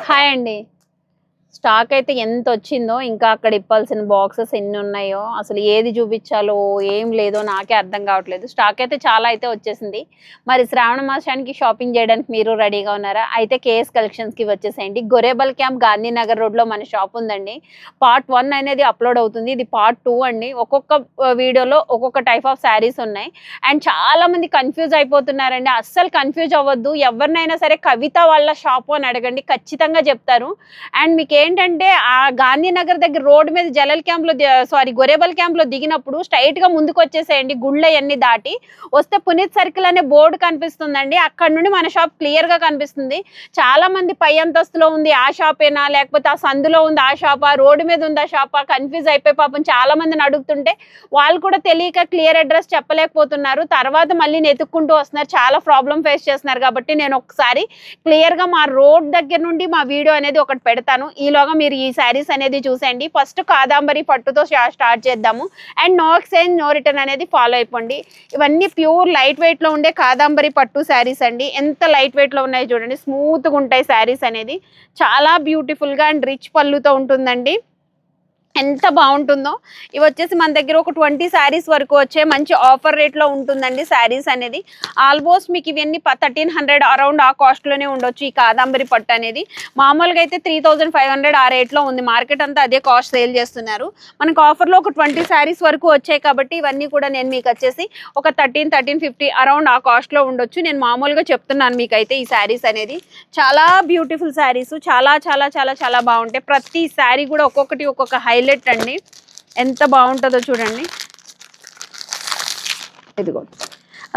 Hi అండి. Stock అయితే ఎంత వచ్చిందో, ఇంకా అక్కడ ఇప్పాల్సిన బాక్సెస్ ఎన్ని ఉన్నాయో, అసలు ఏది చూపించాలో ఏం లేదో నాకే అర్థం కావట్లేదు. స్టాక్ అయితే చాలా అయితే వచ్చేసింది. మరి శ్రావణ మాసానికి షాపింగ్ చేయడానికి మీరు రెడీగా ఉన్నారా? అయితే కేఎస్ కలెక్షన్స్కి వచ్చేసేయండి. గొరేబల్ క్యాంప్ గాంధీనగర్ రోడ్లో మన షాప్ ఉందండి. పార్ట్ 1 అనేది అప్లోడ్ అవుతుంది. ఇది పార్ట్ 2 అండి. ఒక్కొక్క వీడియోలో ఒక్కొక్క టైప్ ఆఫ్ శారీస్ ఉన్నాయి. అండ్ చాలా మంది కన్ఫ్యూజ్ అయిపోతున్నారండి. అస్సలు కన్ఫ్యూజ్ అవ్వద్దు. ఎవరినైనా సరే కవిత వాళ్ళ షాపు అని అడగండి, ఖచ్చితంగా చెప్తారు. అండ్ మీకు ఏంటంటే ఆ గాంధీనగర్ దగ్గర రోడ్డు మీద జలల్ క్యాంప్లో గొరేబల్ క్యాంప్లో దిగినప్పుడు స్ట్రైట్గా ముందుకు వచ్చేసేయండి. గుళ్ళయన్నీ దాటి వస్తే పునీత్ సర్కిల్ అనే బోర్డు కనిపిస్తుందండి. అక్కడ నుండి మన షాప్ క్లియర్గా కనిపిస్తుంది. చాలా మంది పై అంతస్తులో ఉంది ఆ షాపేనా, లేకపోతే ఆ సందులో ఉంది ఆ షాపా, రోడ్డు మీద ఉంది ఆ షాపా, కన్ఫ్యూజ్ అయిపోయి పాపం చాలా మందిని అడుగుతుంటే వాళ్ళు కూడా తెలియక క్లియర్ అడ్రస్ చెప్పలేకపోతున్నారు. తర్వాత మళ్ళీ నెతుక్కుంటూ వస్తున్నారు. చాలా ప్రాబ్లం ఫేస్ చేస్తున్నారు. కాబట్టి నేను ఒకసారి క్లియర్గా మా రోడ్ దగ్గర నుండి మా వీడియో అనేది ఒకటి పెడతాను. ఈలోగా మీరు ఈ శారీస్ అనేది చూసేయండి. ఫస్ట్ కాదాంబరి పట్టుతో స్టార్ట్ చేద్దాము. And no exchange no return అనేది ఫాలో అయిపోండి. ఇవన్నీ ప్యూర్ లైట్ వెయిట్లో ఉండే కాదాంబరి పట్టు శారీస్ అండి. ఎంత లైట్ వెయిట్లో ఉన్నాయి చూడండి, స్మూత్గా ఉంటాయి శారీస్ అనేది. చాలా బ్యూటిఫుల్గా అండ్ రిచ్ పళ్ళుతో ఉంటుందండి. ఎంత బాగుంటుందో. ఇవి వచ్చేసి మన దగ్గర ఒక 20 శారీస్ వరకు వచ్చే మంచి ఆఫర్ రేట్లో ఉంటుందండి శారీస్ అనేది. ఆల్మోస్ట్ మీకు ఇవన్నీ 1300 అరౌండ్ ఆ కాస్ట్లోనే ఉండొచ్చు. ఈ కాదాంబరి పట్టు అనేది మామూలుగా అయితే 3500 ఆ రేట్లో ఉంది. మార్కెట్ అంతా అదే కాస్ట్ సేల్ చేస్తున్నారు. మనకు ఆఫర్లో ఒక 20 శారీస్ వరకు వచ్చాయి. కాబట్టి ఇవన్నీ కూడా నేను మీకు వచ్చేసి ఒక 1350 అరౌండ్ ఆ కాస్ట్లో ఉండొచ్చు. నేను మామూలుగా చెప్తున్నాను మీకైతే. ఈ శారీస్ అనేది చాలా బ్యూటిఫుల్ శారీస్, చాలా చాలా చాలా చాలా బాగుంటాయి. ప్రతి శారీ కూడా ఒక్కొక్కటి ఒక్కొక్క హైలైట్ అండి. ఎంత బాగుంటుందో చూడండి. ఇదిగో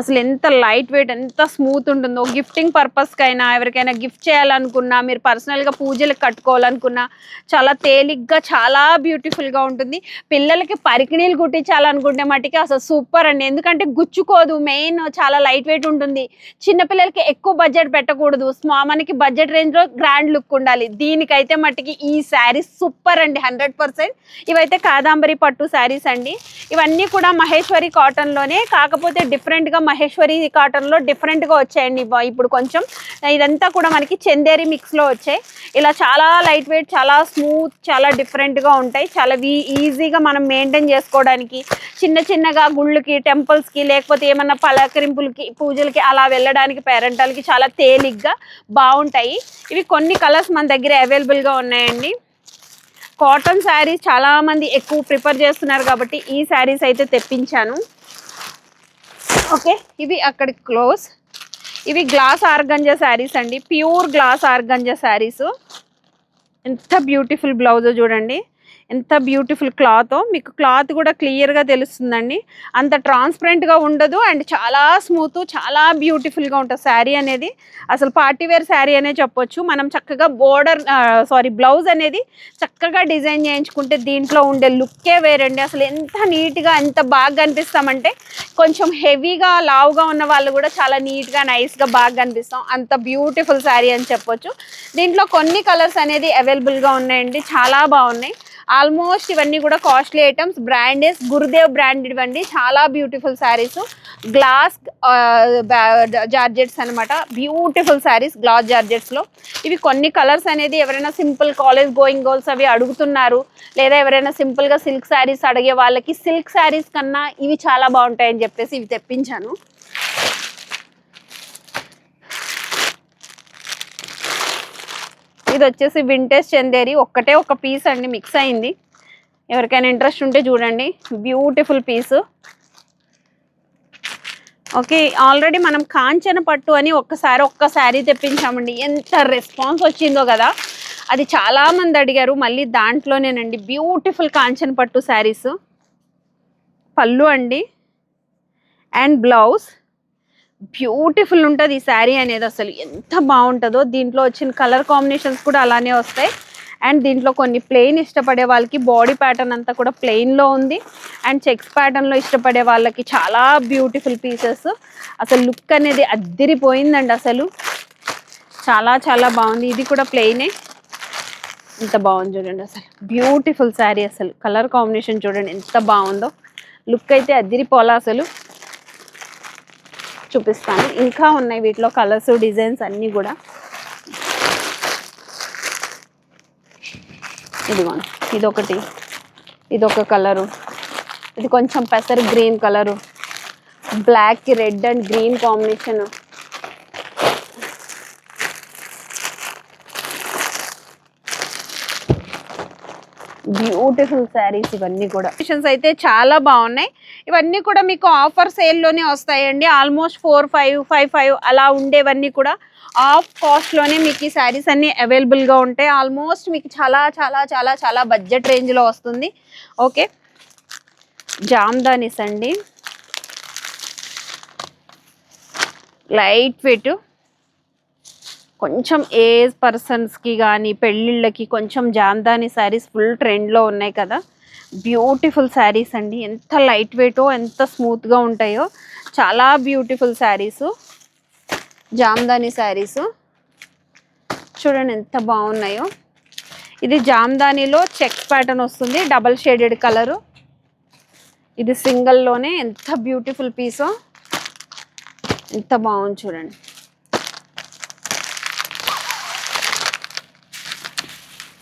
అసలు ఎంత లైట్ వెయిట్, ఎంత స్మూత్ ఉంటుందో. గిఫ్టింగ్ పర్పస్కైనా, ఎవరికైనా గిఫ్ట్ చేయాలనుకున్నా, మీరు పర్సనల్గా పూజలకు కట్టుకోవాలనుకున్నా చాలా తేలిగ్గా చాలా బ్యూటిఫుల్గా ఉంటుంది. పిల్లలకి పరికిణీలు కుట్టించాలనుకుంటే మటుకి అసలు సూపర్ అండి. ఎందుకంటే గుచ్చుకోదు, మెయిన్ చాలా లైట్ వెయిట్ ఉంటుంది. చిన్నపిల్లలకి ఎక్కువ బడ్జెట్ పెట్టకూడదు, మనకి బడ్జెట్ రేంజ్లో గ్రాండ్ లుక్ ఉండాలి. దీనికైతే మటుకి ఈ శారీస్ సూపర్ అండి, 100%. ఇవైతే కాదాంబరి పట్టు శారీస్ అండి. ఇవన్నీ కూడా మహేశ్వరి కాటన్లోనే, కాకపోతే డిఫరెంట్గా మహేశ్వరి కాటన్లో డిఫరెంట్గా వచ్చాయండి. ఇప్పుడు కొంచెం ఇదంతా కూడా మనకి చందేరి మిక్స్లో వచ్చాయి. ఇలా చాలా లైట్ వెయిట్, చాలా స్మూత్, చాలా డిఫరెంట్గా ఉంటాయి. చాలా ఈజీగా మనం మెయింటైన్ చేసుకోవడానికి, చిన్న చిన్నగా గుళ్ళకి, టెంపుల్స్కి, లేకపోతే ఏమన్నా పలకరింపులకి, పూజలకి అలా వెళ్ళడానికి పేరెంటాలకి చాలా తేలిగ్గా బాగుంటాయి. ఇవి కొన్ని కలర్స్ మన దగ్గర అవైలబుల్గా ఉన్నాయండి. కాటన్ శారీస్ చాలామంది ఎక్కువ ప్రిఫర్ చేస్తున్నారు కాబట్టి ఈ శారీస్ అయితే తెప్పించాను. ఓకే, ఇవి అక్కడి క్లోజ్. ఇవి గ్లాస్ ఆర్గంజా శారీస్ అండి, ప్యూర్ గ్లాస్ ఆర్గంజా శారీస్. ఎంత బ్యూటిఫుల్ బ్లౌజో చూడండి, ఎంత బ్యూటిఫుల్ క్లాతో. మీకు క్లాత్ కూడా క్లియర్గా తెలుస్తుందండి. అంత ట్రాన్స్పరెంట్గా ఉండదు అండ్ చాలా స్మూత్, చాలా బ్యూటిఫుల్గా ఉంటుంది శారీ అనేది. అసలు పార్టీవేర్ శారీ అనే చెప్పొచ్చు. మనం చక్కగా బ్లౌజ్ అనేది చక్కగా డిజైన్ చేయించుకుంటే దీంట్లో ఉండే లుక్కే వేరండి. అసలు ఎంత నీట్గా, ఎంత బాగా కనిపిస్తామంటే కొంచెం హెవీగా లావుగా ఉన్న వాళ్ళు కూడా చాలా నీట్గా, నైస్గా బాగా కనిపిస్తాం. అంత బ్యూటిఫుల్ శారీ అని చెప్పొచ్చు. దీంట్లో కొన్ని కలర్స్ అనేది అవైలబుల్గా ఉన్నాయండి, చాలా బాగున్నాయి. ఆల్మోస్ట్ ఇవన్నీ కూడా costly items, brands, Gurudev brand ఇవ్వండి. చాలా బ్యూటిఫుల్ శారీస్, గ్లాస్ జార్జెట్స్ అనమాట. బ్యూటిఫుల్ శారీస్ గ్లాస్ జార్జెట్స్లో. ఇవి కొన్ని కలర్స్ అనేది ఎవరైనా సింపుల్ కాలేజ్ గోయింగ్ గర్ల్స్ అవి అడుగుతున్నారు, లేదా ఎవరైనా సింపుల్గా సిల్క్ శారీస్ అడిగే వాళ్ళకి సిల్క్ శారీస్ కన్నా ఇవి చాలా బాగుంటాయని చెప్పేసి ఇవి తెప్పించాను. ఇది వచ్చేసి వింటేజ్ చందేరి, ఒక్కటే ఒక పీస్ అండి, మిక్స్ అయింది. ఎవరికైనా ఇంట్రెస్ట్ ఉంటే చూడండి, బ్యూటిఫుల్ పీసు. ఓకే, ఆల్రెడీ మనం కాంచన పట్టు అని ఒక్క శారీ తెప్పించామండి. ఎంత రెస్పాన్స్ వచ్చిందో కదా, అది చాలామంది అడిగారు. మళ్ళీ దాంట్లోనేనండి బ్యూటిఫుల్ కాంచన పట్టు శారీస్. పళ్ళు అండి అండ్ బ్లౌజ్ బ్యూటిఫుల్ ఉంటుంది ఈ శారీ అనేది. అసలు ఎంత బాగుంటుందో. దీంట్లో వచ్చిన కలర్ కాంబినేషన్స్ కూడా అలానే వస్తాయి. అండ్ దీంట్లో కొన్ని ప్లెయిన్ ఇష్టపడే వాళ్ళకి బాడీ ప్యాటర్న్ అంతా కూడా ప్లెయిన్లో ఉంది. అండ్ చెక్స్ ప్యాటర్న్లో ఇష్టపడే వాళ్ళకి చాలా బ్యూటిఫుల్ పీసెస్. అసలు లుక్ అనేది అద్దిరిపోయిందండి. అసలు చాలా చాలా బాగుంది. ఇది కూడా ప్లెయినే, ఎంత బాగుంది చూడండి. అసలు బ్యూటిఫుల్ శారీ. అసలు కలర్ కాంబినేషన్ చూడండి ఎంత బాగుందో. లుక్ అయితే అద్దిరిపోలా. అసలు చూపిస్తాను, ఇంకా ఉన్నాయి వీటిలో కలర్స్, డిజైన్స్ అన్నీ కూడా. ఇదిగోండి, ఇదొకటి, ఇదొక కలరు, ఇది కొంచెం పెసర్ గ్రీన్ కలరు, బ్లాక్కి red and green combination. Beautiful saris ఇవన్నీ కూడా. అయితే చాలా బాగున్నాయి. ఇవన్నీ కూడా మీకు ఆఫర్ సేల్లోనే వస్తాయండి. ఆల్మోస్ట్ 4,555 అలా ఉండేవన్నీ కూడా ఆఫ్ కాస్ట్లోనే మీకు ఈ శారీస్ అన్నీ అవైలబుల్గా ఉంటాయి. ఆల్మోస్ట్ మీకు చాలా చాలా చాలా చాలా బడ్జెట్ రేంజ్లో వస్తుంది. ఓకే, జామ్దానీస్ అండి, లైట్ వెయిట్, కొంచెం ఏజ్ పర్సన్స్కి కానీ పెళ్ళిళ్ళకి కొంచెం జామ్దానీ శారీస్ ఫుల్ ట్రెండ్లో ఉన్నాయి కదా. బ్యూటిఫుల్ శారీస్ అండి, ఎంత లైట్ వెయిటో ఎంత స్మూత్గా ఉంటాయో, చాలా బ్యూటిఫుల్ శారీసు. జామ్దానీ శారీసు చూడండి ఎంత బాగున్నాయో. ఇది జామ్దానీలో చెక్ ప్యాటర్న్ వస్తుంది, డబల్ షేడెడ్ కలరు. ఇది సింగిల్లోనే ఎంత బ్యూటిఫుల్ పీసో, ఎంత బాగుంది చూడండి.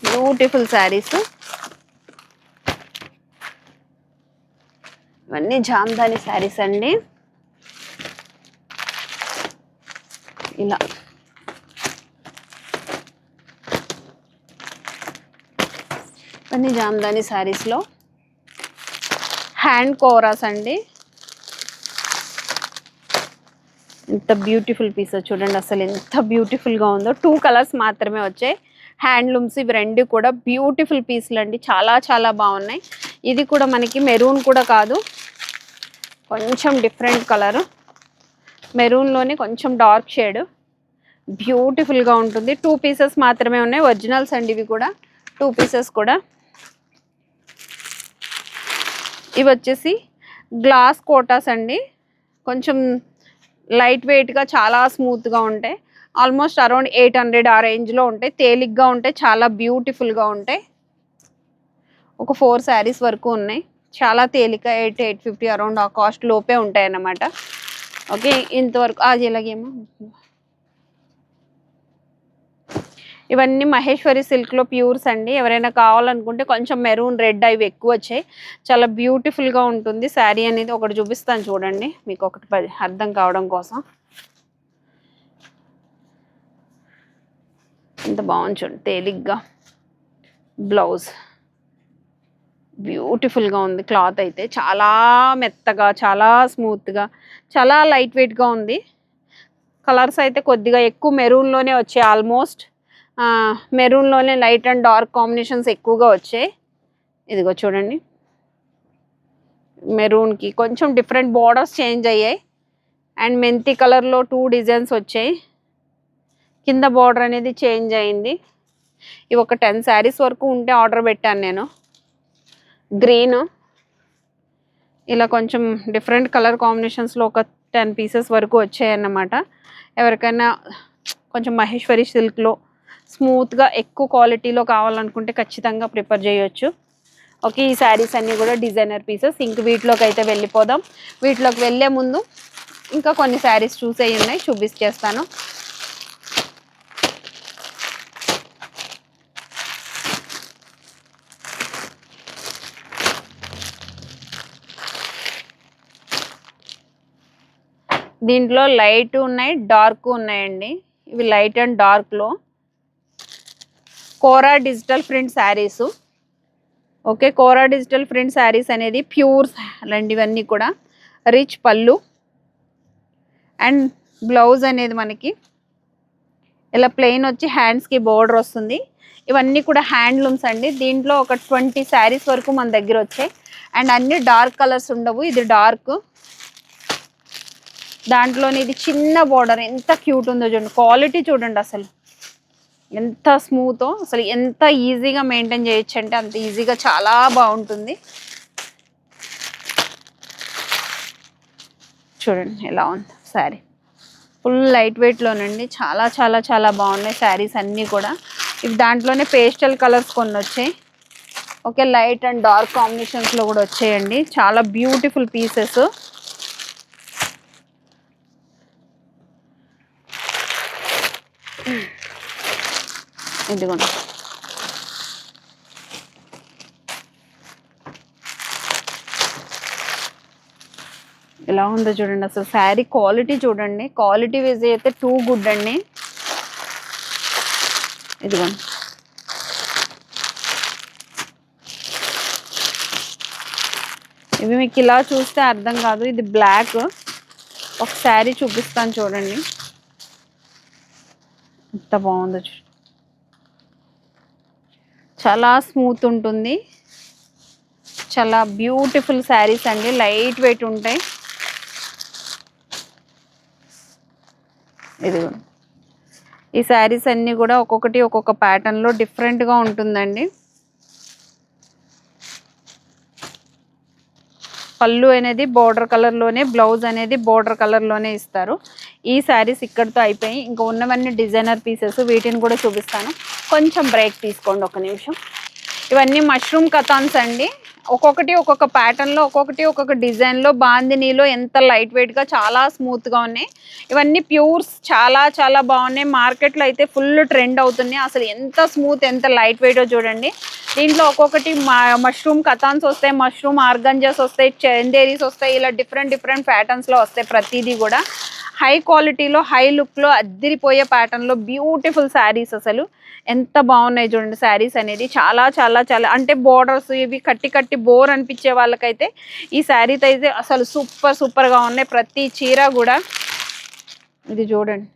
బ్యూటిఫుల్ శారీస్ ఇవన్నీ జామ్దానీ శారీస్ అండి. ఇలా ఇవన్నీ జామ్దానీ శారీస్లో హ్యాండ్ కోరాస్ అండి. ఎంత బ్యూటిఫుల్ పీస్ చూడండి, అసలు ఎంత బ్యూటిఫుల్గా ఉందో. 2 కలర్స్ మాత్రమే వచ్చాయి. హ్యాండ్లూమ్స్ ఇవి రెండు కూడా బ్యూటిఫుల్ పీసులు అండి, చాలా చాలా బాగున్నాయి. ఇది కూడా మనకి మెరూన్ కూడా కాదు, కొంచెం డిఫరెంట్ కలరు, మెరూన్లోనే కొంచెం డార్క్ షేడ్, బ్యూటిఫుల్గా ఉంటుంది. 2 పీసెస్ మాత్రమే ఉన్నాయి, ఒరిజినల్స్ అండి ఇవి కూడా. 2 పీసెస్ కూడా. ఇవి వచ్చేసి గ్లాస్ కోటాస్ అండి, కొంచెం లైట్ వెయిట్గా చాలా స్మూత్గా ఉంటాయి. ఆల్మోస్ట్ అరౌండ్ 800 ఆ రేంజ్లో ఉంటాయి. తేలిగ్గా ఉంటాయి, చాలా బ్యూటిఫుల్గా ఉంటాయి. ఒక 4 శారీస్ వరకు ఉన్నాయి. చాలా తేలిక 850 అరౌండ్ ఆ కాస్ట్ లోపే ఉంటాయి అన్నమాట. ఓకే, ఇంతవరకు అది ఎలాగేమో. ఇవన్నీ మహేశ్వరి సిల్క్లో ప్యూర్స్ అండి. ఎవరైనా కావాలనుకుంటే కొంచెం మెరూన్ రెడ్ అవి ఎక్కువ వచ్చాయి. చాలా బ్యూటిఫుల్గా ఉంటుంది శారీ అనేది. ఒకటి చూపిస్తాను చూడండి మీకు, ఒకటి అర్థం కావడం కోసం. ఎంత బాగుంది చూడండి, తేలిగ్గా బ్లౌజ్ బ్యూటిఫుల్గా ఉంది. క్లాత్ అయితే చాలా మెత్తగా, చాలా స్మూత్గా, చాలా లైట్ వెయిట్గా ఉంది. కలర్స్ అయితే కొద్దిగా ఎక్కువ మెరూన్లోనే వచ్చాయి. ఆల్మోస్ట్ మెరూన్లోనే లైట్ అండ్ డార్క్ కాంబినేషన్స్ ఎక్కువగా వచ్చాయి. ఇదిగో చూడండి, మెరూన్కి కొంచెం డిఫరెంట్ బార్డర్స్ చేంజ్ అయ్యాయి. అండ్ మెంతి కలర్లో 2 డిజైన్స్ వచ్చాయి. కింద బార్డర్ అనేది చేంజ్ అయింది. ఇవి ఒక 10 శారీస్ వరకు ఉంటే ఆర్డర్ పెట్టాను నేను. గ్రీన్ ఇలా కొంచెం డిఫరెంట్ కలర్ కాంబినేషన్స్లో ఒక 10 పీసెస్ వరకు వచ్చాయన్నమాట. ఎవరికైనా కొంచెం మహేశ్వరి సిల్క్లో స్మూత్గా ఎక్కువ క్వాలిటీలో కావాలనుకుంటే ఖచ్చితంగా ప్రిఫర్ చేయొచ్చు. ఓకే, ఈ శారీస్ అన్నీ కూడా డిజైనర్ పీసెస్. ఇంక వీటిలోకి అయితే వెళ్ళిపోదాం. వీటిలోకి వెళ్ళే ముందు ఇంకా కొన్ని శారీస్ చూసేవి ఉన్నాయి, చూపించేస్తాను. దీంట్లో లైట్ ఉన్నాయి, డార్క్ ఉన్నాయండి. ఇవి లైట్ అండ్ డార్క్లో Kora digital print saris. Okay, Kora digital print saris అనేది ప్యూర్ అండి. ఇవన్నీ కూడా రిచ్ పళ్ళు అండ్ బ్లౌజ్ అనేది మనకి ఇలా ప్లెయిన్ వచ్చి హ్యాండ్స్కి బోర్డర్ వస్తుంది. ఇవన్నీ కూడా హ్యాండ్లూమ్స్ అండి. దీంట్లో ఒక 20 శారీస్ వరకు మన దగ్గర వచ్చాయి. అండ్ అన్ని డార్క్ కలర్స్ ఉండవు. ఇది డార్క్, దాంట్లోనే ఇది చిన్న బోర్డర్. ఎంత క్యూట్ ఉందో చూడండి, క్వాలిటీ చూడండి అసలు ఎంత స్మూతో. అసలు ఎంత ఈజీగా మెయింటైన్ చేయొచ్చు అంటే అంత ఈజీగా, చాలా బాగుంటుంది. చూడండి ఎలా ఉంది శారీ, ఫుల్ లైట్ వెయిట్లోనండి. చాలా చాలా చాలా బాగున్నాయి శారీస్ అన్నీ కూడా. ఇవి దాంట్లోనే పేస్టల్ కలర్స్ కొన్ని వచ్చాయి. ఓకే, లైట్ అండ్ డార్క్ కాంబినేషన్స్లో కూడా వచ్చాయండి. చాలా బ్యూటిఫుల్ పీసెస్. ఇదిగోండి, ఎలా ఉందో చూడండి. అసలు శారీ క్వాలిటీ చూడండి, క్వాలిటీ వైజ్ అయితే టూ గుడ్ అండి. ఇదిగోండి, ఇవి మీకు ఇలా చూస్తే అర్థం కాదు. ఇది బ్లాక్, ఒక శారీ చూపిస్తాను చూడండి ఎంత బాగుందో. చాలా స్మూత్ ఉంటుంది, చాలా బ్యూటిఫుల్ శారీస్ అండి, లైట్ వెయిట్ ఉంటాయి. ఇది ఈ శారీస్ అన్నీ కూడా ఒక్కొక్కటి ఒక్కొక్క ప్యాటర్న్లో డిఫరెంట్గా ఉంటుందండి. పళ్ళు అనేది బోర్డర్ కలర్లోనే, బ్లౌజ్ అనేది బోర్డర్ కలర్లోనే ఇస్తారు. ఈ శారీస్ ఇక్కడితో అయిపోయి, ఇంకా ఉన్నవన్నీ డిజైనర్ పీసెస్, వీటిని కూడా చూపిస్తాను. కొంచెం బ్రేక్ తీసుకోండి ఒక నిమిషం. ఇవన్నీ మష్రూమ్ కథాన్స్ అండి. ఒక్కొక్కటి ఒక్కొక్క ప్యాటర్న్లో, ఒక్కొక్కటి ఒక్కొక్క డిజైన్లో, బాందినీలో ఎంత లైట్ వెయిట్గా చాలా స్మూత్గా ఉన్నాయి. ఇవన్నీ ప్యూర్స్, చాలా చాలా బాగున్నాయి. మార్కెట్లో అయితే ఫుల్ ట్రెండ్ అవుతున్నాయి. అసలు ఎంత స్మూత్, ఎంత లైట్ వెయిటో చూడండి. దీంట్లో ఒక్కొక్కటి మష్రూమ్ కథాన్స్ వస్తాయి, మష్రూమ్ ఆర్గంజాస్ వస్తాయి, చందేరీస్ వస్తాయి. ఇలా డిఫరెంట్ డిఫరెంట్ ప్యాటర్న్స్లో వస్తాయి. ప్రతిదీ కూడా హై క్వాలిటీలో, హై లుక్లో, అద్దిరిపోయే ప్యాటర్న్లో బ్యూటిఫుల్ శారీస్. అసలు ఎంత బాగున్నాయి చూడండి శారీస్ అనేది. చాలా చాలా చాలా అంటే బోర్డర్స్ ఇవి కట్టి కట్టి బోర్ అనిపించే వాళ్ళకైతే ఈ శారీస్ అయితే అసలు సూపర్ సూపర్గా ఉన్నాయి. ప్రతి చీర కూడా ఇది చూడండి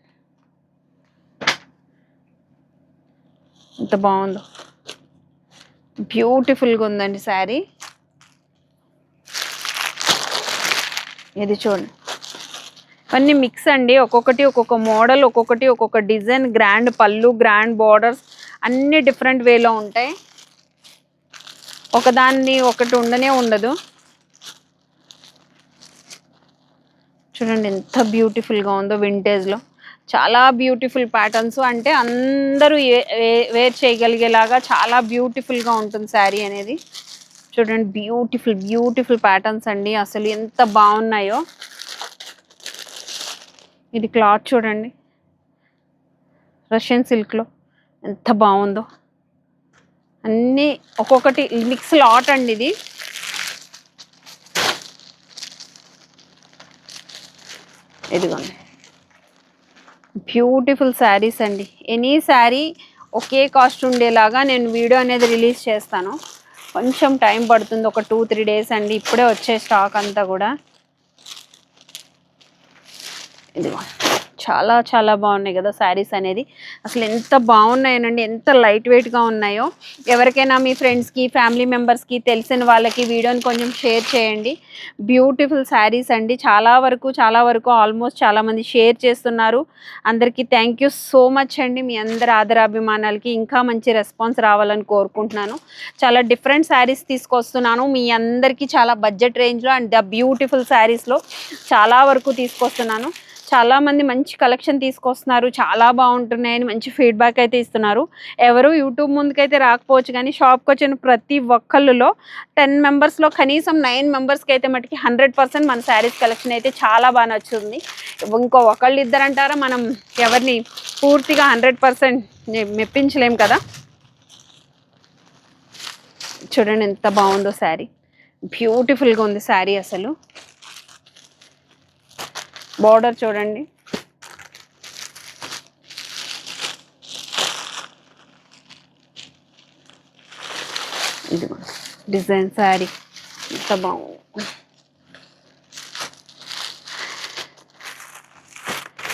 ఎంత బాగుందో, బ్యూటిఫుల్గా ఉందండి శారీ. ఇది చూడండి, ఇవన్నీ మిక్స్ అండి. ఒక్కొక్కటి ఒక్కొక్క మోడల్, ఒక్కొక్కటి ఒక్కొక్క డిజైన్, గ్రాండ్ పళ్ళు, గ్రాండ్ బార్డర్స్ అన్నీ డిఫరెంట్ వేలో ఉంటాయి. ఒకదాన్ని ఒకటి ఉండనే ఉండదు. చూడండి ఎంత బ్యూటిఫుల్గా ఉందో, వింటేజ్లో చాలా బ్యూటిఫుల్ ప్యాటర్న్స్. అంటే అందరూ వేర్ చేయగలిగేలాగా చాలా బ్యూటిఫుల్గా ఉంటుంది శారీ అనేది. చూడండి బ్యూటిఫుల్ బ్యూటిఫుల్ ప్యాటర్న్స్ అండి, అసలు ఎంత బాగున్నాయో. ఇది క్లాత్ చూడండి, రష్యన్ సిల్క్లో ఎంత బాగుందో. అన్నీ ఒక్కొక్కటి మిక్స్ లాట్ అండి ఇది. ఇదిగోండి బ్యూటిఫుల్ శారీస్ అండి. ఎనీ శారీ ఒకే కాస్ట్ ఉండేలాగా నేను వీడియో అనేది రిలీజ్ చేస్తాను. కొంచెం టైం పడుతుంది, ఒక 2-3 డేస్ అండి. ఇప్పుడే వచ్చే స్టాక్ అంతా కూడా. ఇదిగో చాలా చాలా బాగున్నాయి కదా శారీస్ అనేది. అసలు ఎంత బాగున్నాయనండి, ఎంత లైట్ వెయిట్గా ఉన్నాయో. ఎవరికైనా మీ ఫ్రెండ్స్కి, ఫ్యామిలీ మెంబర్స్కి, తెలిసిన వాళ్ళకి వీడియోని కొంచెం షేర్ చేయండి. బ్యూటిఫుల్ శారీస్ అండి. చాలా వరకు ఆల్మోస్ట్ చాలామంది షేర్ చేస్తున్నారు. అందరికీ థ్యాంక్ యూ సో మచ్ అండి. మీ అందరి ఆదరాభిమానాలకి ఇంకా మంచి రెస్పాన్స్ రావాలని కోరుకుంటున్నాను. చాలా డిఫరెంట్ శారీస్ తీసుకొస్తున్నాను మీ అందరికీ, చాలా బడ్జెట్ రేంజ్లో అండ్ ద బ్యూటిఫుల్ శారీస్లో చాలా వరకు తీసుకొస్తున్నాను. చాలామంది మంచి కలెక్షన్ తీసుకొస్తున్నారు, చాలా బాగుంటున్నాయని మంచి ఫీడ్బ్యాక్ అయితే ఇస్తున్నారు. ఎవరు యూట్యూబ్ ముందుకైతే రాకపోవచ్చు, కానీ షాప్కి వచ్చిన ప్రతి ఒక్కళ్ళలో 10 మెంబర్స్లో కనీసం 9 మెంబర్స్కి అయితే మటుకి 100% మన శారీస్ కలెక్షన్ అయితే చాలా బాగా నచ్చుతుంది. ఇంకో ఒకళ్ళు ఇద్దరంటారా, మనం ఎవరిని పూర్తిగా 100% మెప్పించలేం కదా. చూడండి ఎంత బాగుందో శారీ, బ్యూటిఫుల్గా ఉంది శారీ. అసలు బార్డర్ చూడండి, ఇది డిజైన్ శారీ ఎంత బాగుంది.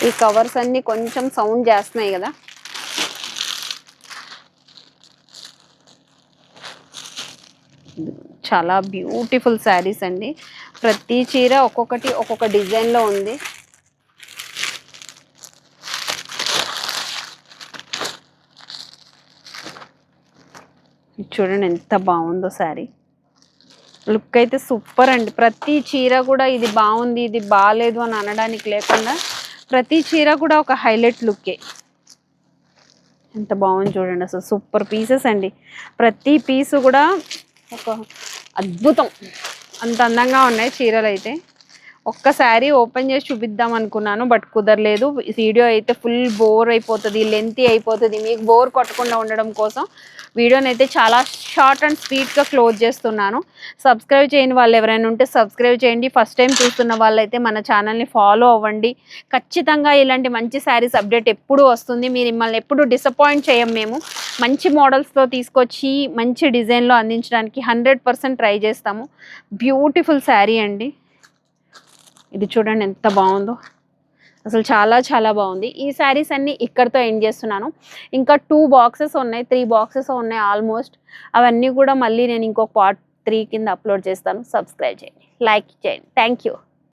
ఈ కవర్స్ అన్నీ కొంచెం సౌండ్ చేస్తున్నాయి కదా. చాలా బ్యూటిఫుల్ శారీస్ అండి. ప్రతి చీర ఒక్కొక్కటి ఒక్కొక్క డిజైన్లో ఉంది. చూడండి ఎంత బాగుందో శారీ. లుక్ అయితే సూపర్ అండి. ప్రతి చీర కూడా ఇది బాగుంది, ఇది బాగాలేదు అని అనడానికి లేకుండా ప్రతి చీర కూడా ఒక హైలైట్ లుక్కే. ఎంత బాగుంది చూడండి, అసలు సూపర్ పీసెస్ అండి. ప్రతి పీసు కూడా ఒక అద్భుతం, అంత అందంగా ఉన్నాయి చీరలు అయితే. ఒక్కసారి ఓపెన్ చేసి చూపిద్దాం అనుకున్నాను, బట్ కుదరలేదు. వీడియో అయితే ఫుల్ బోర్ అయిపోతుంది, లెంతీ అయిపోతుంది. మీకు బోర్ కొట్టకుండా ఉండడం కోసం వీడియోని అయితే చాలా షార్ట్ అండ్ స్వీట్గా క్లోజ్ చేస్తున్నాను. సబ్స్క్రైబ్ చేయని వాళ్ళు ఎవరైనా ఉంటే సబ్స్క్రైబ్ చేయండి. ఫస్ట్ టైం చూస్తున్న వాళ్ళైతే మన ఛానల్ని ఫాలో అవ్వండి. ఖచ్చితంగా ఇలాంటి మంచి శారీస్ అప్డేట్ ఎప్పుడు వస్తుంది. మీరు మిమ్మల్ని ఎప్పుడు డిసప్పాయింట్ చేయం. మేము మంచి మోడల్స్తో తీసుకొచ్చి మంచి డిజైన్లో అందించడానికి 100% ట్రై చేస్తాము. బ్యూటిఫుల్ శారీ అండి ఇది, చూడండి ఎంత బాగుందో, అసలు చాలా చాలా బాగుంది. ఈ శారీస్ అన్నీ ఇక్కడితో ఎండ్ చేస్తున్నాను. ఇంకా 2 బాక్సెస్ ఉన్నాయి, 3 బాక్సెస్ ఉన్నాయి ఆల్మోస్ట్. అవన్నీ కూడా మళ్ళీ నేను ఇంకొక పార్ట్ 3 కింద అప్లోడ్ చేస్తాను. సబ్స్క్రైబ్ చేయండి, లైక్ చేయండి. Thank you.